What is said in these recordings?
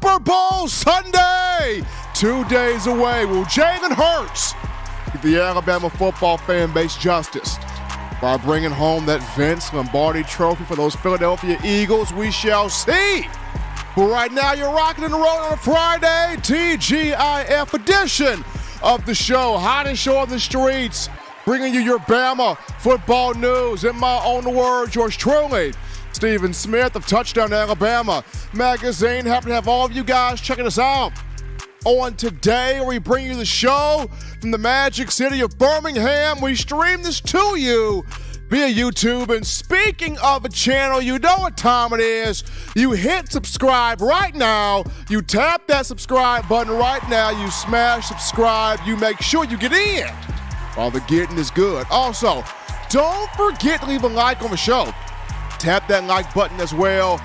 Super Bowl Sunday, 2 days away. Will Jalen Hurts give the Alabama football fan base justice by bringing home that Vince Lombardi trophy for those Philadelphia Eagles? We shall see. But right now, you're rocking and rolling on a Friday TGIF edition of the show, hottest show on the streets, bringing you your Bama football news. In my own words, yours truly, Stephen Smith of Touchdown Alabama Magazine. Happy to have all of you guys checking us out on today. We bring you the show from the magic city of Birmingham. We stream this to you via YouTube. And speaking of a channel, you know what time it is. You hit subscribe right now. You tap that subscribe button right now. You smash subscribe. You make sure you get in while the getting is good. Also, don't forget to leave a like on the show. Tap that like button as well.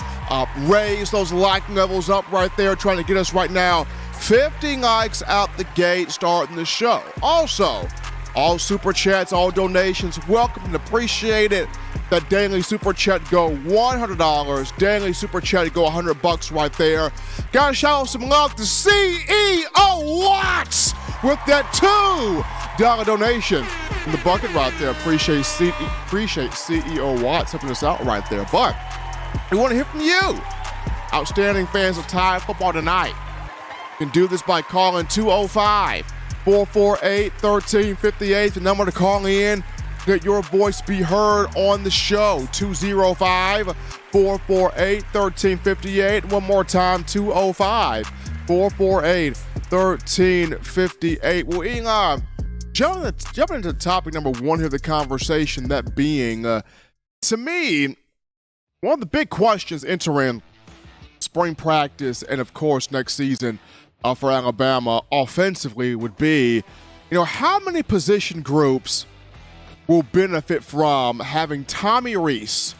Raise those like levels up right there, trying to get us right now 50 likes out the gate starting the show. Also, all super chats, all donations, welcome and appreciated. That daily super chat go $100. Daily super chat go $100 right there. Gotta shout out some love to CEO Watts with that $2 donation in the bucket right there. Appreciate CEO Watts helping us out right there. But we want to hear from you, outstanding fans of Tide football tonight. You can do this by calling 205-448-1358, the number to call in. Let your voice be heard on the show. 205-448-1358. One more time, 205-448-1358. Well, Elon, jumping into topic number one here of the conversation, that being, to me, one of the big questions entering spring practice and, of course, next season for Alabama offensively would be, how many position groups will benefit from having Tommy Reese,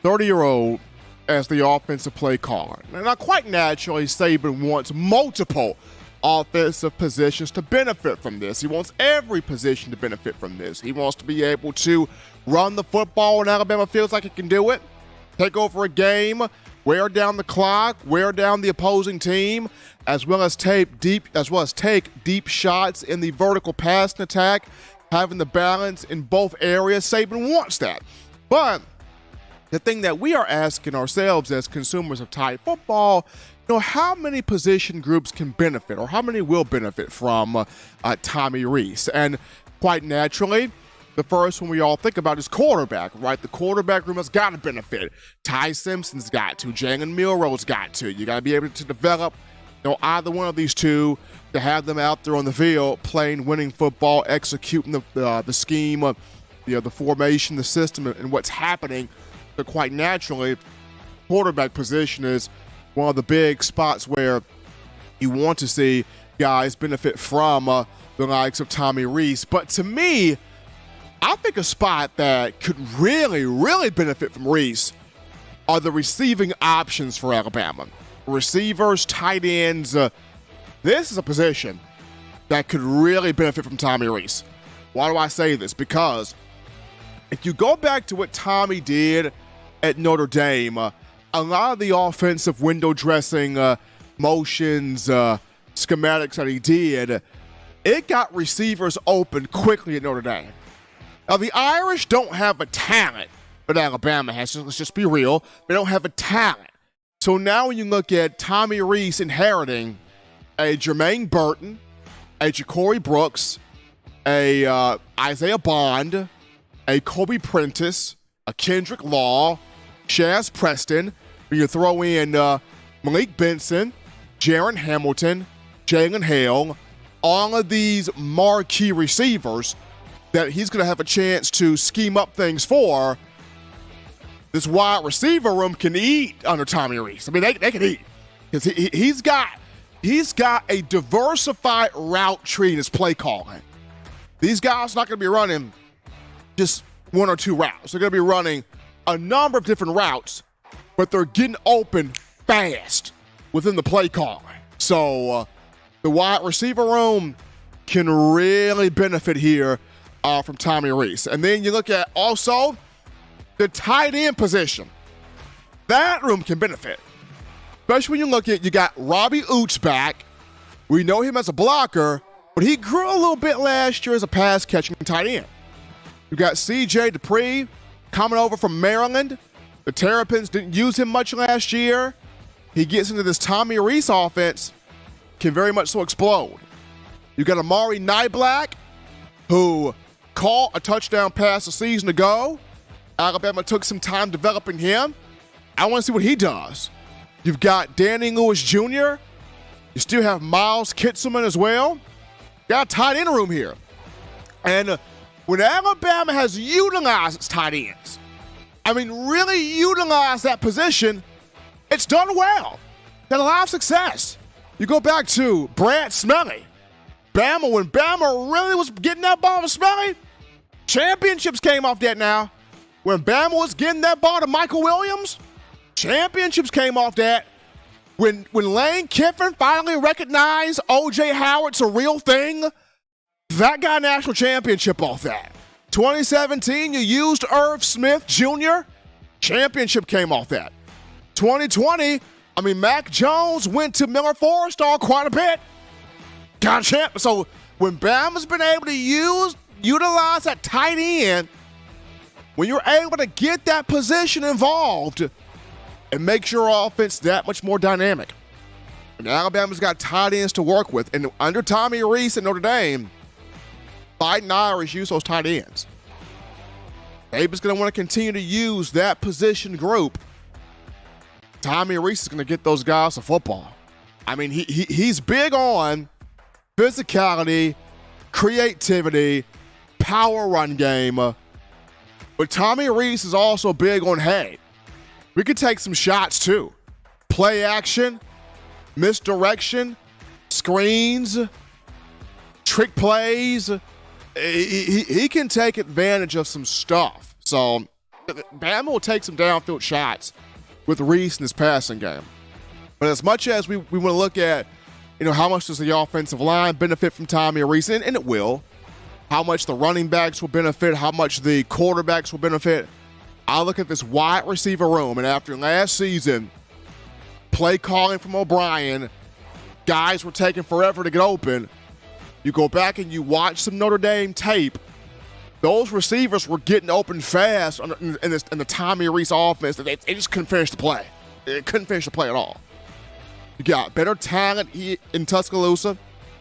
30-year-old, as the offensive play caller. Now, quite naturally, Saban wants multiple offensive positions to benefit from this. He wants every position to benefit from this. He wants to be able to run the football when Alabama feels like it can do it, take over a game, wear down the clock, wear down the opposing team, as well as take deep shots in the vertical passing attack, having the balance in both areas. Saban wants that. But the thing that we are asking ourselves as consumers of Tide football, how many position groups can benefit, or how many will benefit from Tommy Reese? And quite naturally, the first one we all think about is quarterback, right? The quarterback room has got to benefit. Ty Simpson's got to. Jalen Milroe's got to. You got to be able to develop, either one of these two, to have them out there on the field playing winning football, executing the scheme, the formation, the system, and what's happening. So quite naturally, quarterback position is one of the big spots where you want to see guys benefit from the likes of Tommy Reese. But to me, I think a spot that could really, really benefit from Reese are the receiving options for Alabama. Receivers, tight ends. This is a position that could really benefit from Tommy Reese. Why do I say this? Because if you go back to what Tommy did at Notre Dame, a lot of the offensive window dressing motions, schematics that he did, it got receivers open quickly at Notre Dame. Now, the Irish don't have a talent, but Alabama has. Let's just be real. They don't have a talent. So now when you look at Tommy Reese inheriting a Jermaine Burton, a Ja'Cory Brooks, a Isaiah Bond, a Kobe Prentice, a Kendrick Law, Shaz Preston, when you throw in Malik Benson, Jaron Hamilton, Jalen Hale, all of these marquee receivers that he's going to have a chance to scheme up things for, this wide receiver room can eat under Tommy Reese. I mean, they can eat. Because he's got a diversified route tree in his play calling. These guys are not going to be running just one or two routes. They're going to be running a number of different routes, but they're getting open fast within the play calling. So the wide receiver room can really benefit here from Tommy Reese. And then you look at also the tight end position. That room can benefit. Especially when you look at, you got Robbie Oots back. We know him as a blocker, but he grew a little bit last year as a pass-catching tight end. You got C.J. Dupree coming over from Maryland. The Terrapins didn't use him much last year. He gets into this Tommy Reese offense, can very much so explode. You got Amari Nyblack, who caught a touchdown pass a season ago. Alabama took some time developing him. I want to see what he does. You've got Danny Lewis Jr. You still have Miles Kitselman as well. Got a tight end room here. And when Alabama has utilized its tight ends, I mean really utilized that position, it's done well. Had a lot of success. You go back to Brad Smelly. Bama, when Bama really was getting that ball to Smelly, championships came off that now. When Bama was getting that ball to Michael Williams, championships came off that. When Lane Kiffin finally recognized O.J. Howard's a real thing, that got a national championship off that. 2017, you used Irv Smith Jr., championship came off that. 2020, Mac Jones went to Miller Forrestal quite a bit. Got a champ. So when Bama's been able to utilize that tight end, when you're able to get that position involved, it makes your offense that much more dynamic. And Alabama's got tight ends to work with. And under Tommy Reese at Notre Dame, Fighting Irish use those tight ends. Saban's going to want to continue to use that position group. Tommy Reese is going to get those guys to football. He's big on physicality, creativity, power run game. But Tommy Reese is also big on, hey, we could take some shots too. Play action, misdirection, screens, trick plays. He can take advantage of some stuff. So Bama will take some downfield shots with Reese in his passing game. But as much as we want to look at, how much does the offensive line benefit from Tommy Reese, and it will. How much the running backs will benefit, how much the quarterbacks will benefit. I look at this wide receiver room, and after last season, play calling from O'Brien, guys were taking forever to get open. You go back and you watch some Notre Dame tape, those receivers were getting open fast in the Tommy Reese offense. They just couldn't finish the play. They couldn't finish the play at all. You got better talent in Tuscaloosa,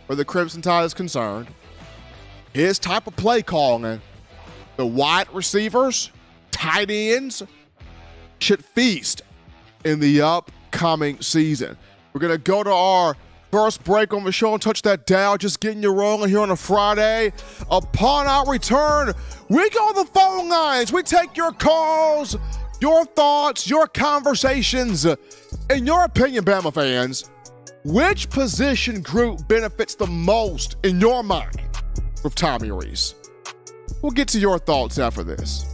where the Crimson Tide is concerned. His type of play calling, the wide receivers, tight ends, should feast in the upcoming season. We're going to go to our first break on the show and touch that dial, just getting you rolling here on a Friday. Upon our return, we go to the phone lines. We take your calls, your thoughts, your conversations. In your opinion, Bama fans, which position group benefits the most in your mind with Tommy Reese? We'll get to your thoughts after this.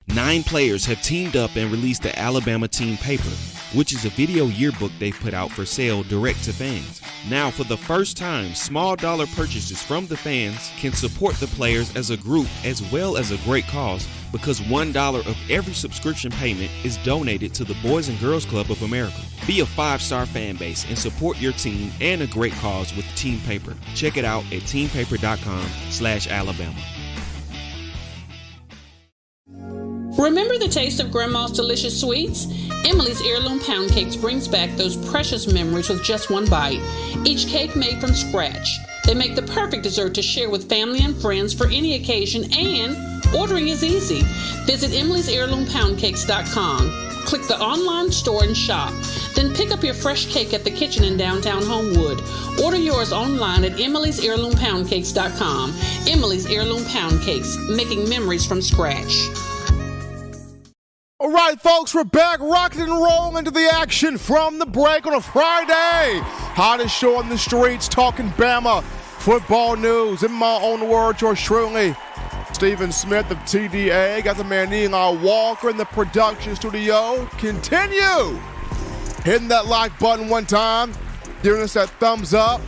Nine players have teamed up and released the Alabama Team Paper, which is a video yearbook they've put out for sale direct to fans. Now, for the first time, small dollar purchases from the fans can support the players as a group as well as a great cause, because $1 of every subscription payment is donated to the Boys and Girls Club of America. Be a 5-star fan base and support your team and a great cause with Team Paper. Check it out at teampaper.com/Alabama. Remember the taste of Grandma's delicious sweets? Emily's Heirloom Pound Cakes brings back those precious memories with just one bite. Each cake made from scratch. They make the perfect dessert to share with family and friends for any occasion, and ordering is easy. Visit emily'sheirloompoundcakes.com. Click the online store and shop. Then pick up your fresh cake at the kitchen in downtown Homewood. Order yours online at emily'sheirloompoundcakes.com. Emily's Heirloom Pound Cakes, making memories from scratch. All right, folks, we're back rocking and rolling into the action from the break on a Friday. Hottest show on the streets, talking Bama football news. In my own words, yours truly, Stephen Smith of TDA. Got the man Eli Walker in the production studio. Continue hitting that like button one time, giving us that thumbs up,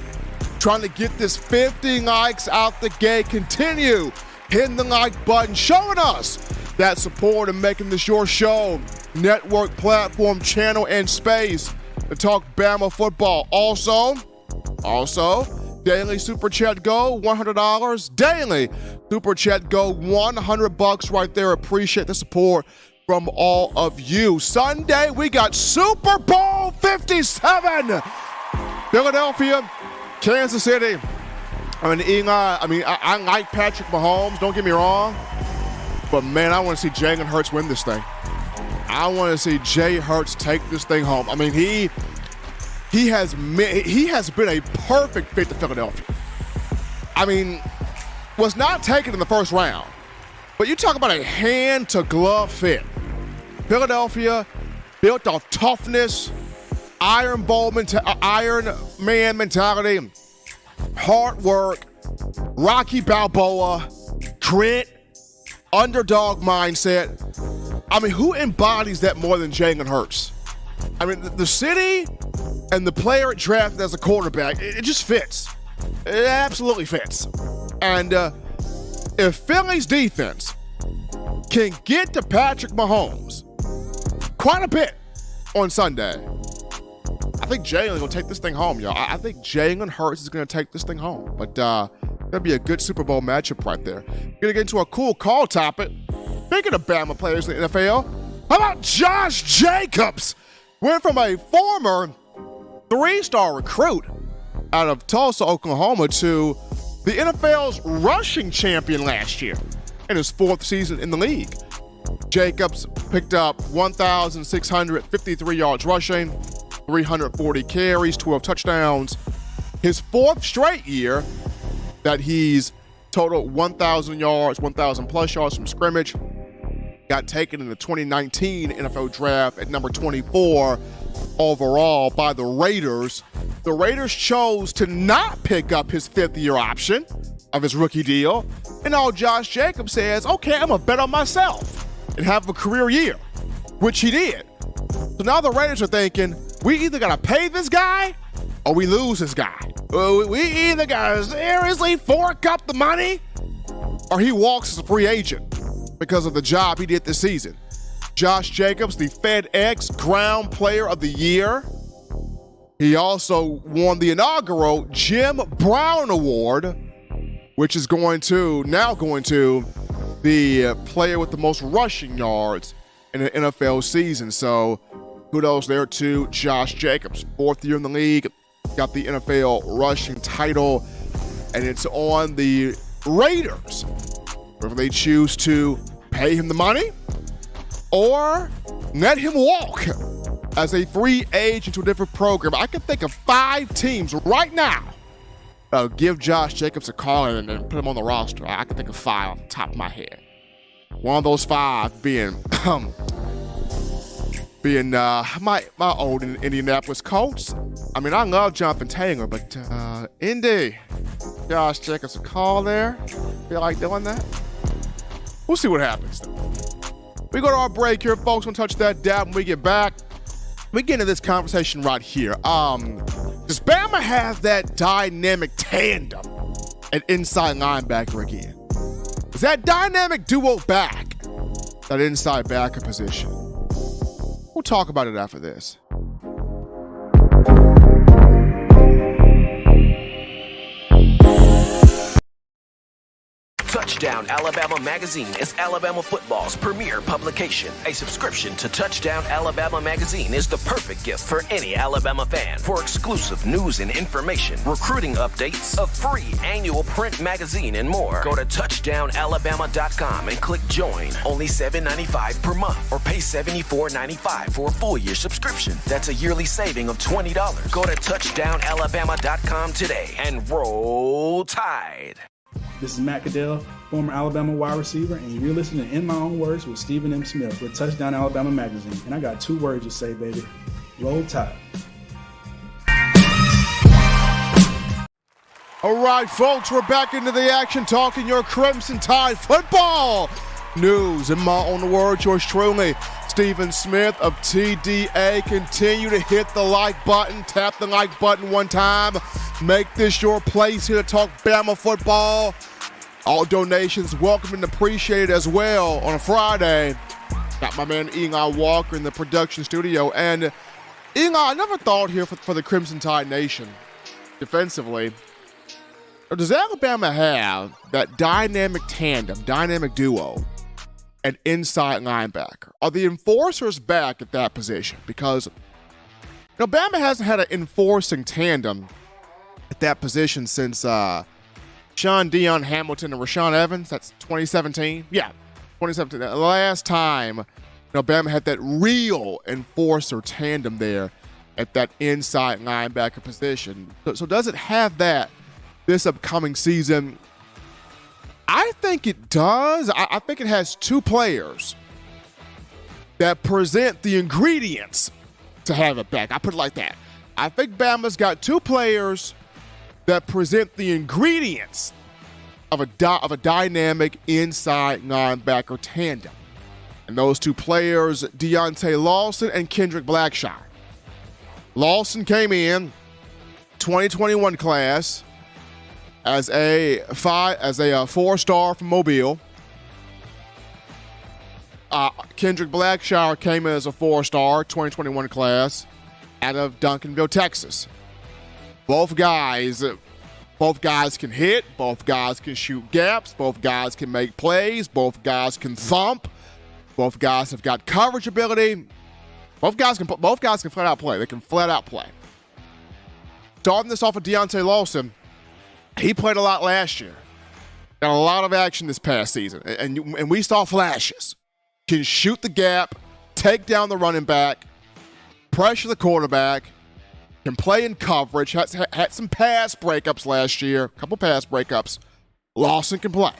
trying to get this 50 likes out the gate. Continue hitting the like button, showing us that support and making this your show, network, platform, channel, and space to talk Bama football. Also, daily Super Chat Go, $100. Daily Super Chat Go, $100 right there. Appreciate the support from all of you. Sunday, we got Super Bowl 57. Philadelphia, Kansas City. I like Patrick Mahomes, don't get me wrong. But, man, I want to see Jalen Hurts win this thing. I want to see Jay Hurts take this thing home. I mean, he has been a perfect fit to Philadelphia. I mean, was not taken in the first round. But you talk about a hand-to-glove fit. Philadelphia built off toughness, Iron Man mentality, hard work, Rocky Balboa, grit, underdog mindset. I mean, who embodies that more than Jalen Hurts? I mean, the city and the player it drafted as a quarterback, it just fits. It absolutely fits. And if Philly's defense can get to Patrick Mahomes quite a bit on Sunday, I think Jalen will take this thing home, y'all. I think Jalen Hurts is going to take this thing home. But that'll be a good Super Bowl matchup right there. Going to get into a cool call topic. Speaking of Bama players in the NFL, how about Josh Jacobs? Went from a former 3-star recruit out of Tulsa, Oklahoma, to the NFL's rushing champion last year in his 4th season in the league. Jacobs picked up 1,653 yards rushing, 340 carries, 12 touchdowns. His 4th straight year that he's totaled 1,000 yards, 1,000 plus yards from scrimmage. Got taken in the 2019 NFL Draft at number 24 overall by the Raiders. The Raiders chose to not pick up his 5th-year option of his rookie deal. And all Josh Jacobs says, okay, I'm going to bet on myself and have a career year, which he did. So now the Raiders are thinking, we either got to pay this guy or we lose this guy. We either got to seriously fork up the money or he walks as a free agent because of the job he did this season. Josh Jacobs, the FedEx Ground Player of the Year. He also won the inaugural Jim Brown Award, which is now going to the player with the most rushing yards in an NFL season. So kudos there to Josh Jacobs. 4th year in the league, got the NFL rushing title, and it's on the Raiders whether they choose to pay him the money or let him walk as a free agent to a different program. I can think of 5 teams right now that'll give Josh Jacobs a call and put him on the roster. I can think of 5 off the top of my head. One of those 5 being my old Indianapolis Colts. I mean, I love Jonathan Taylor, but Indy, Josh Jacobs a call there. Feel like doing that? We'll see what happens, though. We go to our break here, folks. We'll touch that dab when we get back. We get into this conversation right here. Does Bama have that dynamic tandem at inside linebacker again? Is that dynamic duo back, that inside backer position? We'll talk about it after this. Touchdown Alabama Magazine is Alabama football's premier publication. A subscription to Touchdown Alabama Magazine is the perfect gift for any Alabama fan. For exclusive news and information, recruiting updates, a free annual print magazine, and more, go to touchdownalabama.com and click join. Only $7.95 per month, or pay $74.95 for a full-year subscription. That's a yearly saving of $20. Go to touchdownalabama.com today and roll Tide. This is Matt Caddell, former Alabama wide receiver, and you're listening to In My Own Words with Stephen M. Smith with Touchdown Alabama Magazine. And I got 2 words to say, baby. Roll Tide. All right, folks, we're back into the action, talking your Crimson Tide football news. In my own words, yours truly, Stephen Smith of TDA. Continue to hit the like button. Tap the like button one time. Make this your place here to talk Bama football. All donations welcome and appreciated as well on a Friday. Got my man Eli Walker in the production studio. And Eli, I never thought here for the Crimson Tide Nation defensively, does Alabama have that dynamic tandem, dynamic duo, an inside linebacker? Are the enforcers back at that position? Because Bama hasn't had an enforcing tandem at that position since Sean Dion Hamilton and Rashaan Evans. That's 2017. Yeah, 2017. The last time Bama had that real enforcer tandem there at that inside linebacker position. So does it have that this upcoming season? I think it does. I think it has two players that present the ingredients to have it back. I put it like that. I think Bama's got two players that present the ingredients of a dynamic inside linebacker tandem. And those two players, Deontay Lawson and Kendrick Blackshire. Lawson came in 2021 class as a four-star from Mobile. Kendrick Blackshire came in as a four-star 2021 class out of Duncanville, Texas. Both guys can hit. Both guys can shoot gaps. Both guys can make plays. Both guys can thump. Both guys have got coverage ability. Both guys can flat out play. They can flat out play. Starting this off with Deontay Lawson, he played a lot last year. Got a lot of action this past season, and we saw flashes. Can shoot the gap, take down the running back, pressure the quarterback, can play in coverage, had some pass breakups last year, a couple pass breakups. Lawson can play.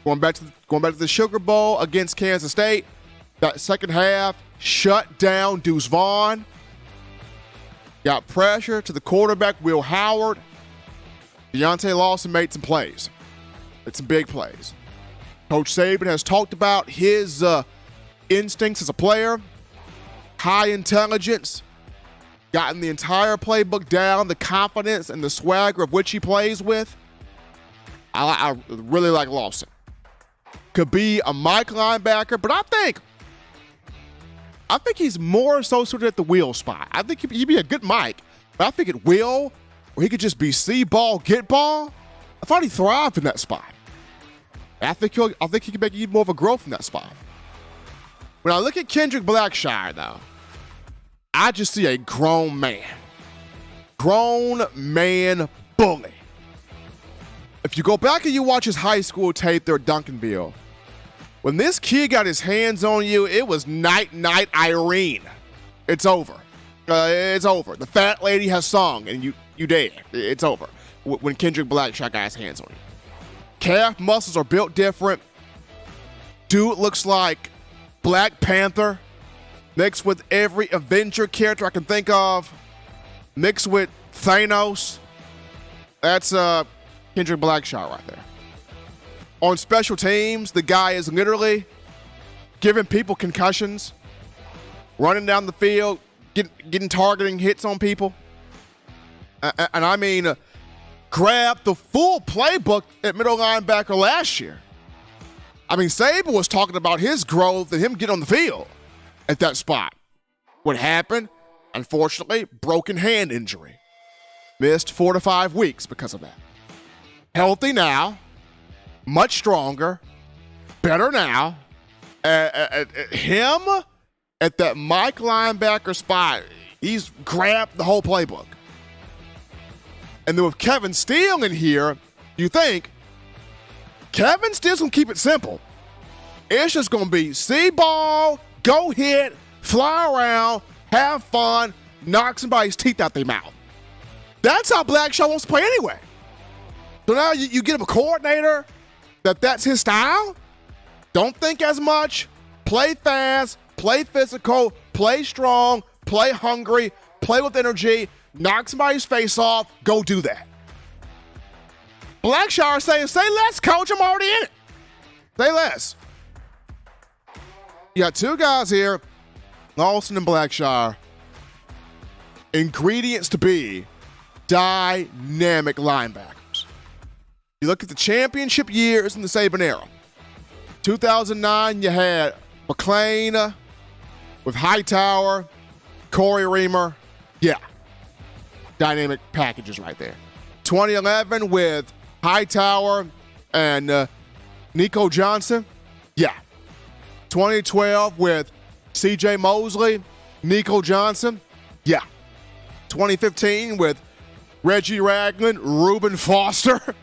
Going back to the Sugar Bowl against Kansas State, that second half, shut down Deuce Vaughn. Got pressure to the quarterback, Will Howard. Deontay Lawson made some plays. It's some big plays. Coach Saban has talked about his instincts as a player, high intelligence, gotten the entire playbook down, the confidence and the swagger of which he plays with. I really like Lawson. Could be a Mike linebacker, but I think he's more so suited at the will spot. I think he'd be a good Mike, but I think at will, where he could just be see ball, get ball, I thought he thrived in that spot. I think he can make even more of a growth in that spot. When I look at Kendrick Blackshire, though, I just see a grown man bully. If you go back and you watch his high school tape there at Duncanville, when this kid got his hands on you, it was night Irene. It's over. It's over. The fat lady has sung, and you dead. It's over. When Kendrick Blackshire got his hands on you. Calf muscles are built different. Dude looks like Black Panther mixed with every Avenger character I can think of, mixed with Thanos. That's Kendrick Blackshire right there. On special teams, the guy is literally giving people concussions, running down the field, getting targeting hits on people. And I mean, grabbed the full playbook at middle linebacker last year. I mean, Saban was talking about his growth and him getting on the field at that spot. What happened? Unfortunately, broken hand injury. Missed 4 to 5 weeks because of that. Healthy now, much stronger, better now. Him at that Mike linebacker spot, he's grabbed the whole playbook. And then with Kevin Steele in here, you think Kevin Steele's going to keep it simple. It's just going to be see ball, go hit, fly around, have fun, knock somebody's teeth out their mouth. That's how Blackshire wants to play anyway. So now you get him a coordinator that's his style. Don't think as much. Play fast, play physical, play strong, play hungry, play with energy, knock somebody's face off, go do that. Blackshire saying, say less, coach, I'm already in it. Say less. You got two guys here, Lawson and Blackshire. Ingredients to be dynamic linebackers. You look at the championship years in the Saban era. 2009, you had McClain with Hightower, Corey Reamer. Yeah. Dynamic packages right there. 2011 with Hightower and Nico Johnson. Yeah. 2012 with C.J. Mosley, Nico Johnson. Yeah. 2015 with Reggie Ragland, Reuben Foster.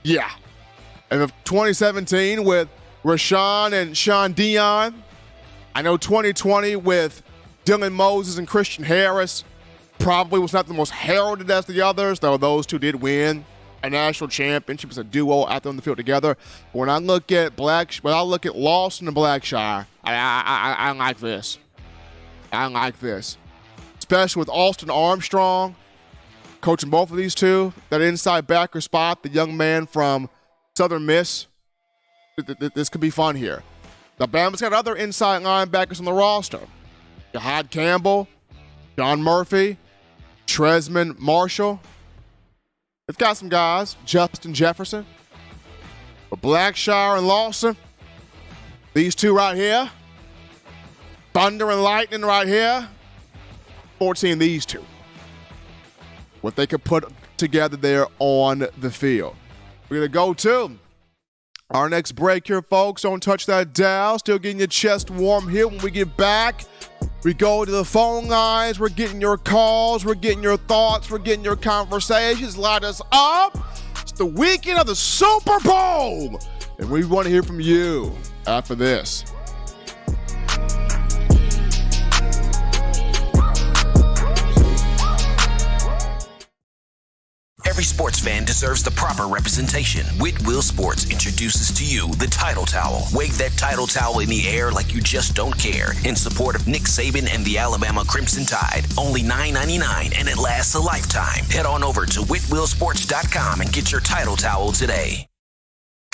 Yeah. And 2017 with Rashawn and Sean Dion. I know 2020 with Dylan Moses and Christian Harris probably was not the most heralded as the others, though those two did win a national championship as a duo out there on the field together. But when I look at Lawson and Blackshire, I like this. I like this. Especially with Austin Armstrong coaching both of these two. That inside backer spot, the young man from Southern Miss. This could be fun here. The Bama's got other inside linebackers on the roster. Jahad Campbell, John Murphy, Tresman Marshall. They've got some guys, Justin Jefferson. But Blackshire and Lawson, these two right here, Thunder and Lightning right here, 14 these two. What they could put together there on the field. We're going to go to our next break here, folks. Don't touch that dial. Still getting your chest warm here. When we get back, we go to the phone lines. We're getting your calls. We're getting your thoughts. We're getting your conversations. Light us up. It's the weekend of the Super Bowl, and we want to hear from you after this. Every sports fan deserves the proper representation. Whitwell Sports introduces to you the Title Towel. Wave that Title Towel in the air like you just don't care in support of Nick Saban and the Alabama Crimson Tide. Only $9.99 and it lasts a lifetime. Head on over to whitwellsports.com and get your Title Towel today.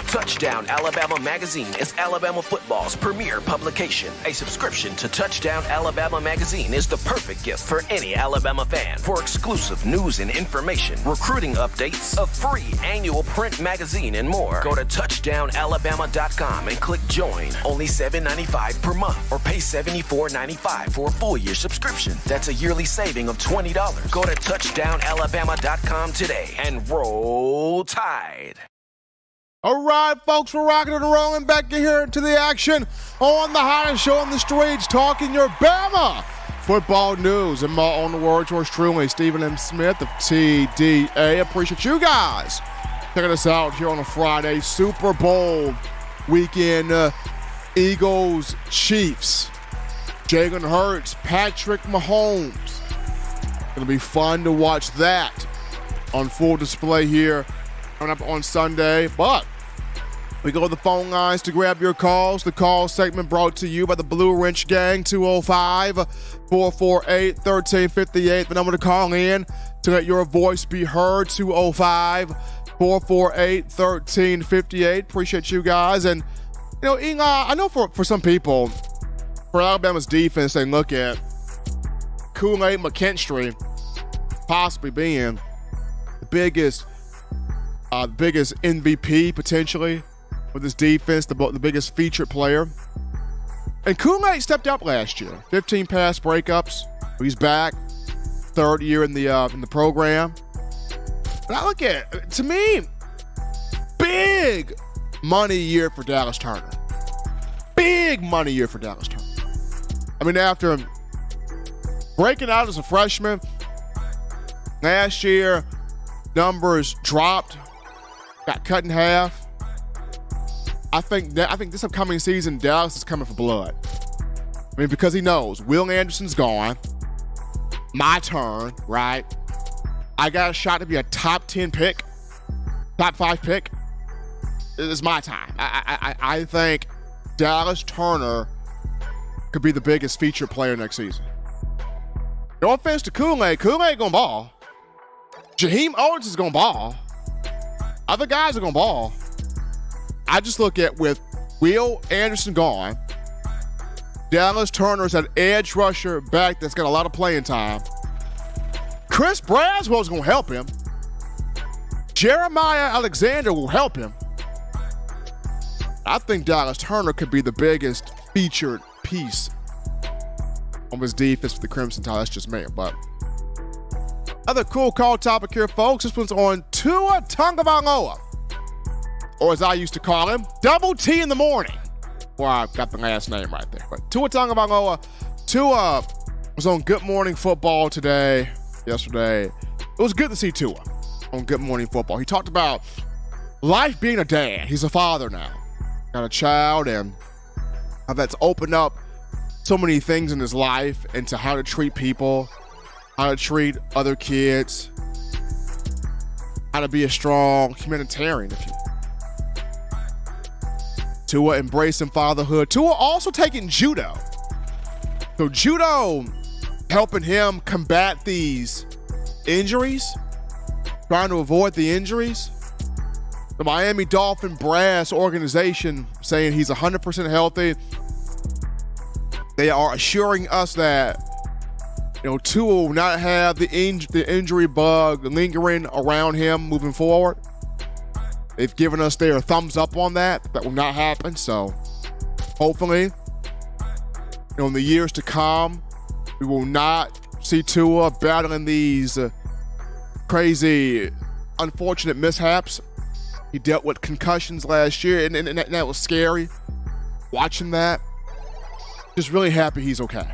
Touchdown Alabama Magazine is Alabama football's premier publication. A subscription to Touchdown Alabama Magazine is the perfect gift for any Alabama fan. For exclusive news and information, recruiting updates, a free annual print magazine, and more, go to touchdownalabama.com and click join. Only $7.95 per month, or pay $74.95 for a full year subscription. That's a yearly saving of $20. Go to touchdownalabama.com today and roll Tide. All right, folks, we're rocking and rolling back here into the action on the hottest show on the streets, talking your Bama football news. And my own words, yours truly, Stephen M. Smith of TDA. Appreciate you guys checking us out here on a Friday. Super Bowl weekend, Eagles, Chiefs, Jalen Hurts, Patrick Mahomes. Going to be fun to watch that on full display here coming up on Sunday. But we go to the phone lines to grab your calls. The call segment brought to you by the Blue Wrench Gang, 205-448-1358. The number to call in to let your voice be heard, 205-448-1358. Appreciate you guys. And, you know, Eli, I know for some people, for Alabama's defense, they look at Kool-Aid McKinstry possibly being the biggest MVP potentially with his defense, the biggest featured player. And Kool-Aid stepped up last year. 15 pass breakups. He's back. Third year in the program. But I look at, to me, big money year for Dallas Turner. Big money year for Dallas Turner. I mean, after breaking out as a freshman, last year, numbers dropped. Got cut in half. I think this upcoming season, Dallas is coming for blood. I mean, because he knows Will Anderson's gone. My turn, right? I got a shot to be a top 10 pick, top 5 pick. It's my time. I think Dallas Turner could be the biggest featured player next season. No offense to Kool-Aid. Kool-Aid gonna ball. Jaheim Owens is gonna ball. Other guys are going to ball. I just look at, with Will Anderson gone, Dallas Turner's an edge rusher back that's got a lot of playing time. Chris Braswell's going to help him. Jeremiah Alexander will help him. I think Dallas Turner could be the biggest featured piece on his defense for the Crimson Tide. That's just me, but other cool call topic here, folks. This one's on Tua Tagovailoa, or as I used to call him, Double T in the morning. Well, I got the last name right there. But Tua Tagovailoa. Tua was on Good Morning Football yesterday. It was good to see Tua on Good Morning Football. He talked about life being a dad. He's a father now. Got a child, and how that's opened up so many things in his life into how to treat people, how to treat other kids, how to be a strong humanitarian, if you will. Tua embracing fatherhood. Tua also taking judo. So judo helping him combat these injuries, trying to avoid the injuries. The Miami Dolphin brass organization saying he's 100% healthy. They are assuring us that, Tua will not have the injury bug lingering around him moving forward. They've given us their thumbs up on that. That will not happen. So hopefully, in the years to come, we will not see Tua battling these crazy, unfortunate mishaps. He dealt with concussions last year, and that was scary. Watching that, just really happy he's okay.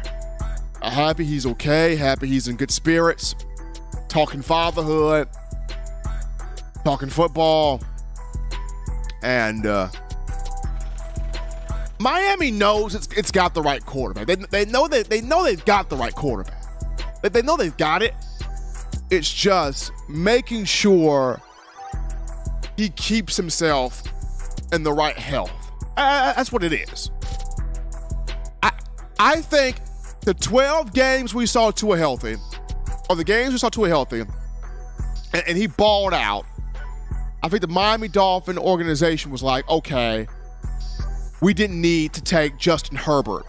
Happy he's okay, happy he's in good spirits. Talking fatherhood, talking football. And Miami knows it's got the right quarterback. They know they've got the right quarterback. They know they've got it. It's just making sure he keeps himself in the right health. That's what it is. I think the 12 games we saw Tua healthy, or the games we saw Tua healthy, and he balled out, I think the Miami Dolphin organization was like, okay, we didn't need to take Justin Herbert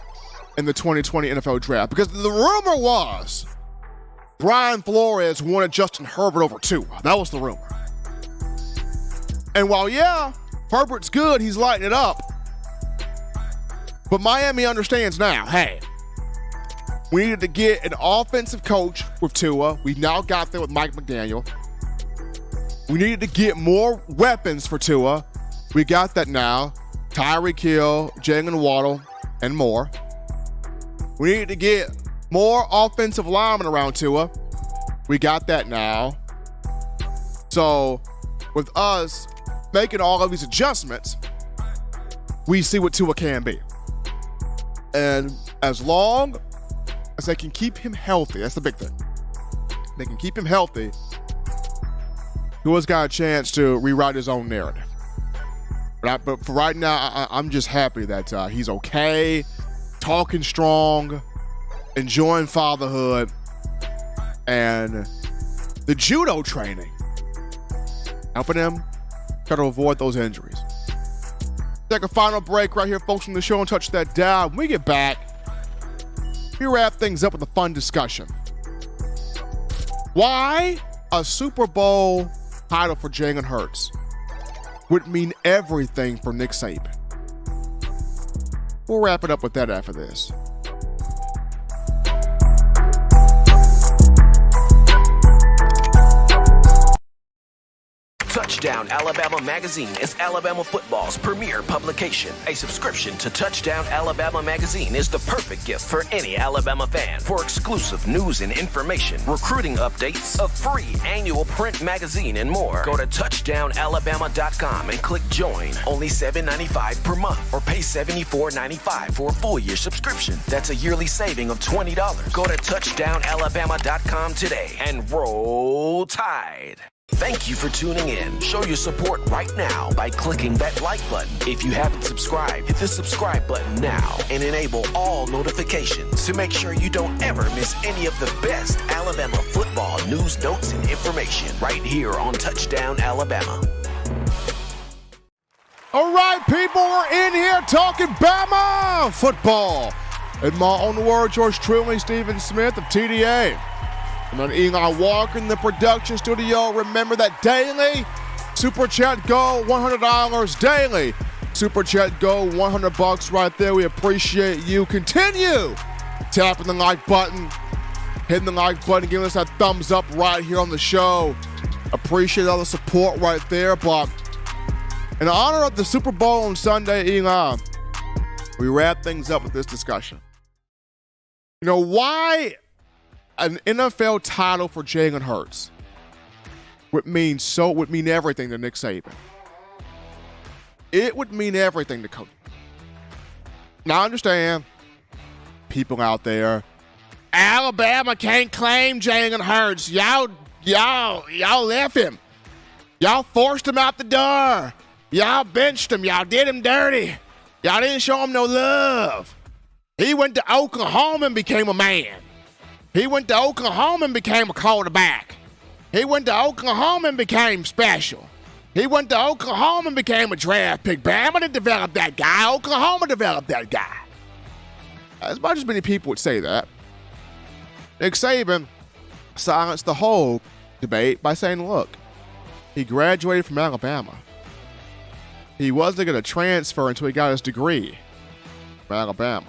in the 2020 NFL draft, because the rumor was Brian Flores wanted Justin Herbert over Tua. That was the rumor. And while, Herbert's good, he's lighting it up, but Miami understands now, hey, we needed to get an offensive coach with Tua. We've now got there with Mike McDaniel. We needed to get more weapons for Tua. We got that now. Tyreek Hill, Jalen Waddle, and more. We needed to get more offensive linemen around Tua. We got that now. So with us making all of these adjustments, we see what Tua can be. And as long as they can keep him healthy, that's the big thing. They can keep him healthy. Tua's got a chance to rewrite his own narrative. But for right now, I'm just happy that he's okay, talking strong, enjoying fatherhood, and the judo training, helping him try to avoid those injuries. Take a final break right here, folks, from the show, and touch that dial. When we get back, we wrap things up with a fun discussion. Why a Super Bowl title for Jalen Hurts would mean everything for Nick Saban. We'll wrap it up with that after this. Touchdown Alabama Magazine is Alabama football's premier publication. A subscription to Touchdown Alabama Magazine is the perfect gift for any Alabama fan. For exclusive news and information, recruiting updates, a free annual print magazine, and more, go to touchdownalabama.com and click join. Only $7.95 per month, or pay $74.95 for a full year subscription. That's a yearly saving of $20. Go to touchdownalabama.com today and roll Tide. Thank you for tuning in. Show your support right now by clicking that like button. If you haven't subscribed, hit the subscribe button now and enable all notifications to make sure you don't ever miss any of the best Alabama football news, notes, and information right here on Touchdown Alabama. All right, people, we're in here talking Bama football. In my own words, yours truly, Stephen Smith of TDA. And on Eli Walker in the production studio. Remember that daily Super Chat Go, $100 daily. Super Chat Go, $100 right there. We appreciate you. Continue tapping the like button, hitting the like button, giving us that thumbs up right here on the show. Appreciate all the support right there. But in honor of the Super Bowl on Sunday, Eli, we wrap things up with this discussion. You know, why an NFL title for Jalen Hurts would mean everything to Nick Saban. It would mean everything to Coach. Now, I understand people out there, Alabama can't claim Jalen Hurts. Y'all left him. Y'all forced him out the door. Y'all benched him. Y'all did him dirty. Y'all didn't show him no love. He went to Oklahoma and became a man. He went to Oklahoma and became a quarterback. He went to Oklahoma and became special. He went to Oklahoma and became a draft pick. Bama didn't develop that guy. Oklahoma developed that guy. As much as many people would say that, Nick Saban silenced the whole debate by saying, look, he graduated from Alabama. He wasn't going to transfer until he got his degree from Alabama.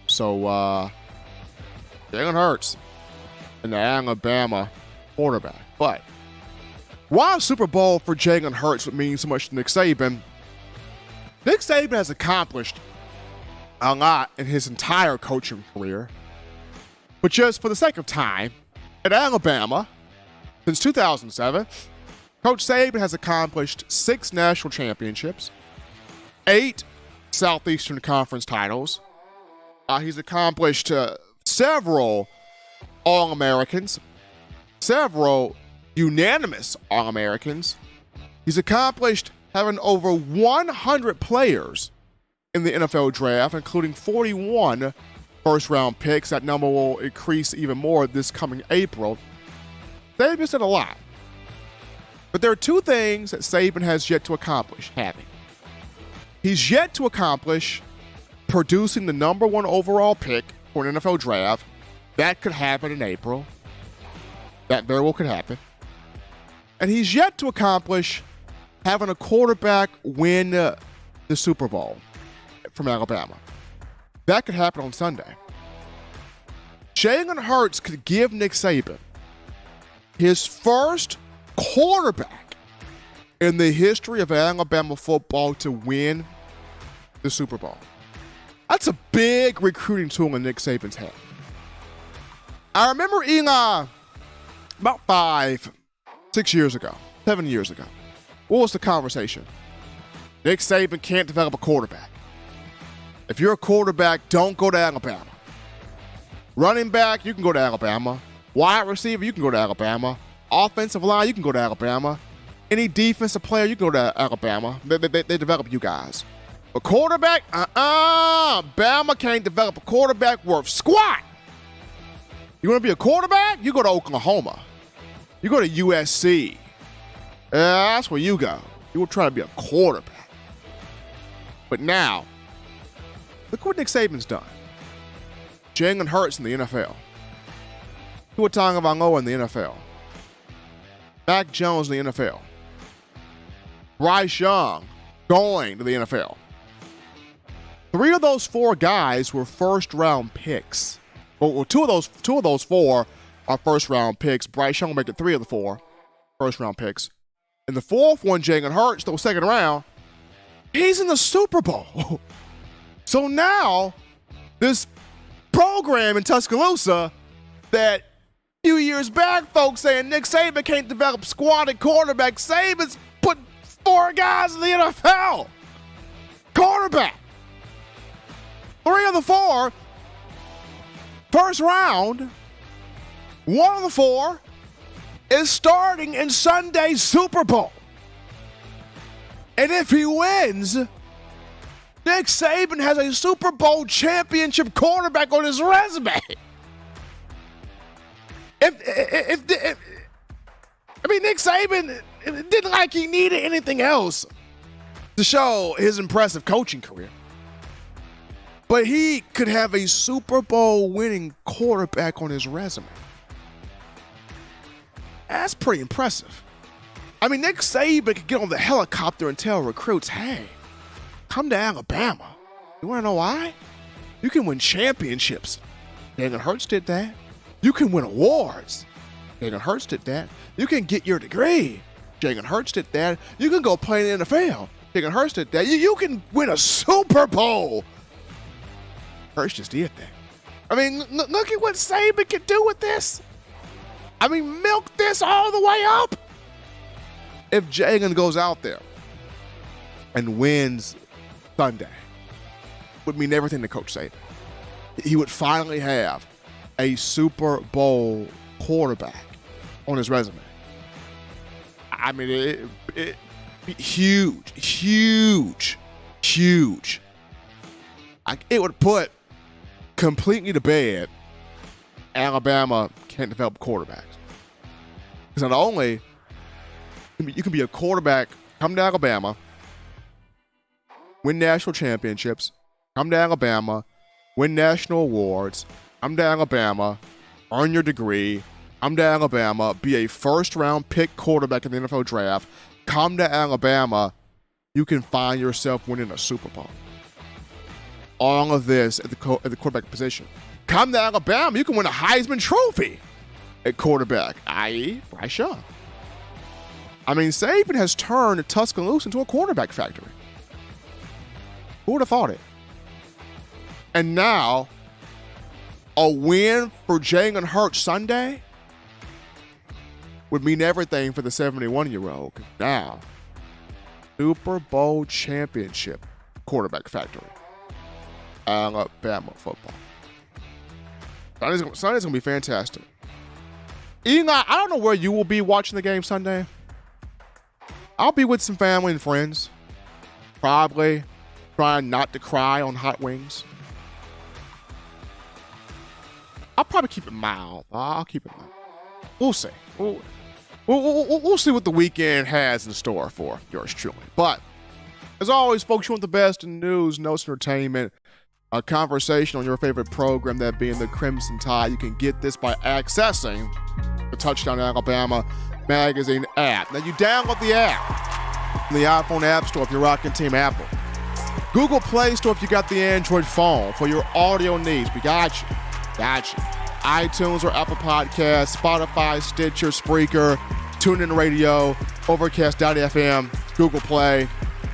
So, Jalen Hurts and the Alabama quarterback. But why a Super Bowl for Jalen Hurts would mean so much to Nick Saban? Nick Saban has accomplished a lot in his entire coaching career. But just for the sake of time, at Alabama, since 2007, Coach Saban has accomplished 6 national championships, 8 Southeastern Conference titles. He's accomplished several All-Americans, several unanimous All-Americans. He's accomplished having over 100 players in the NFL draft, including 41 first-round picks. That number will increase even more this coming April. Saban's done a lot. But there are 2 things that Saban has yet to accomplish having. He's yet to accomplish producing the number 1 overall pick for an NFL draft. That could happen in April. That very well could happen. And he's yet to accomplish having a quarterback win the Super Bowl from Alabama. That could happen on Sunday. Jalen Hurts could give Nick Saban his first quarterback in the history of Alabama football to win the Super Bowl. That's a big recruiting tool in Nick Saban's hand. I remember Eli about 5, 6 years ago, 7 years ago. What was the conversation? Nick Saban can't develop a quarterback. If you're a quarterback, don't go to Alabama. Running back, you can go to Alabama. Wide receiver, you can go to Alabama. Offensive line, you can go to Alabama. Any defensive player, you can go to Alabama. They develop you guys. A quarterback? Bama can't develop a quarterback worth squat. You want to be a quarterback? You go to Oklahoma. You go to USC. That's where you go. You will try to be a quarterback. But now, look what Nick Saban's done. Jalen Hurts in the NFL. Tua Tagovailoa in the NFL. Mac Jones in the NFL. Bryce Young going to the NFL. 3 of those 4 guys were first-round picks. Well, 2 of those 4 are first-round picks. Bryce Young will make it 3 of the 4 first-round picks. And the 4th one, Jalen Hurts, the second round, he's in the Super Bowl. So now, this program in Tuscaloosa that a few years back, folks saying Nick Saban can't develop squatted quarterback. Saban's put 4 guys in the NFL. Quarterback. 3 of the 4 first round. 1 of the 4 is starting in Sunday's Super Bowl. And if he wins, Nick Saban has a Super Bowl championship quarterback on his resume. Nick Saban didn't like he needed anything else to show his impressive coaching career. But he could have a Super Bowl winning quarterback on his resume. That's pretty impressive. I mean, Nick Saban could get on the helicopter and tell recruits, hey, come to Alabama. You want to know why? You can win championships. Jalen Hurts did that. You can win awards. Jalen Hurts did that. You can get your degree. Jalen Hurts did that. You can go play in the NFL. Jalen Hurts did that. You can win a Super Bowl. Hurts just did that. I mean, look at what Saban can do with this. I mean, milk this all the way up. If Jalen goes out there and wins Sunday, would mean everything to Coach Saban. He would finally have a Super Bowl quarterback on his resume. I mean, huge. It would put completely to bed Alabama can't develop quarterbacks. Because not only you can be a quarterback, come to Alabama, win national championships, come to Alabama, win national awards, come to Alabama, earn your degree, come to Alabama, be a first-round pick quarterback in the NFL draft, come to Alabama, you can find yourself winning a Super Bowl. All of this at the quarterback position. Come to Alabama, you can win a Heisman Trophy at quarterback, i.e. Bryce Young. I mean, Saban has turned Tuscaloosa into a quarterback factory. Who would have thought it? And now, a win for Jalen Hurts Sunday would mean everything for the 71-year-old. Now, Super Bowl championship quarterback factory. Alabama football. Sunday's going to be fantastic. Eli, I don't know where you will be watching the game Sunday. I'll be with some family and friends. Probably trying not to cry on hot wings. I'll probably keep it mild. I'll keep it mild. We'll see. We'll see what the weekend has in store for yours truly. But, as always, folks, you want the best in news, notes, entertainment, a conversation on your favorite program, that being the Crimson Tide. You can get this by accessing the Touchdown Alabama magazine app. Now, you download the app in the iPhone App Store if you're rocking Team Apple. Google Play Store if you got the Android phone for your audio needs. We got you. iTunes or Apple Podcasts, Spotify, Stitcher, Spreaker, TuneIn Radio, Overcast.fm, Google Play,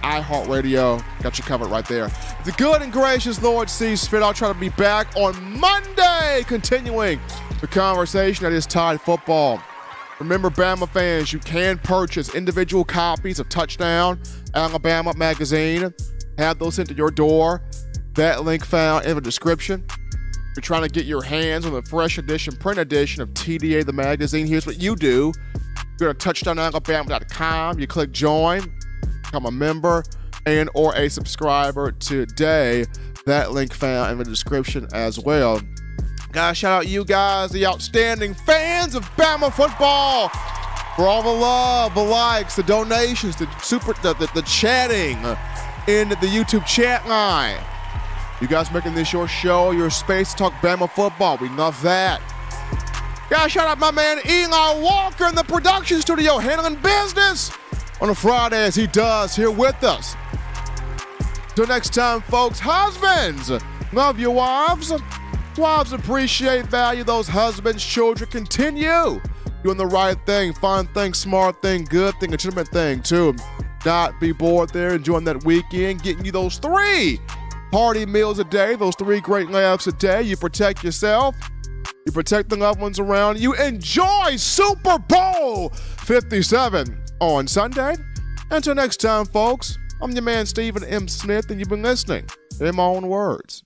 iHeartRadio. Got you covered right there. The good and gracious Lord sees fit. I'll try to be back on Monday, continuing the conversation that is Tide football. Remember, Bama fans, you can purchase individual copies of Touchdown Alabama magazine. Have those sent to your door. That link found in the description. If you're trying to get your hands on the fresh edition, print edition of TDA the magazine, here's what you do. You go to touchdownalabama.com. You click join, become a member and or a subscriber today. That link found in the description as well. Guys, shout out you guys, the outstanding fans of Bama football, for all the love, the likes, the donations, the chatting in the YouTube chat line. You guys making this your show, your space to talk Bama football. We love that. Guys, shout out my man Eli Walker in the production studio, handling business on a Friday as he does here with us. Till next time, folks, husbands, love your wives. Wives appreciate, value those husbands. Children, continue doing the right thing, fun thing, smart thing, good thing, legitimate thing, too. Not be bored there, enjoying that weekend, getting you those 3 hearty meals a day, those 3 great laughs a day. You protect yourself. You protect the loved ones around you. Enjoy Super Bowl 57 on Sunday. Until next time, folks, I'm your man, Stephen M. Smith, and you've been listening in my own words.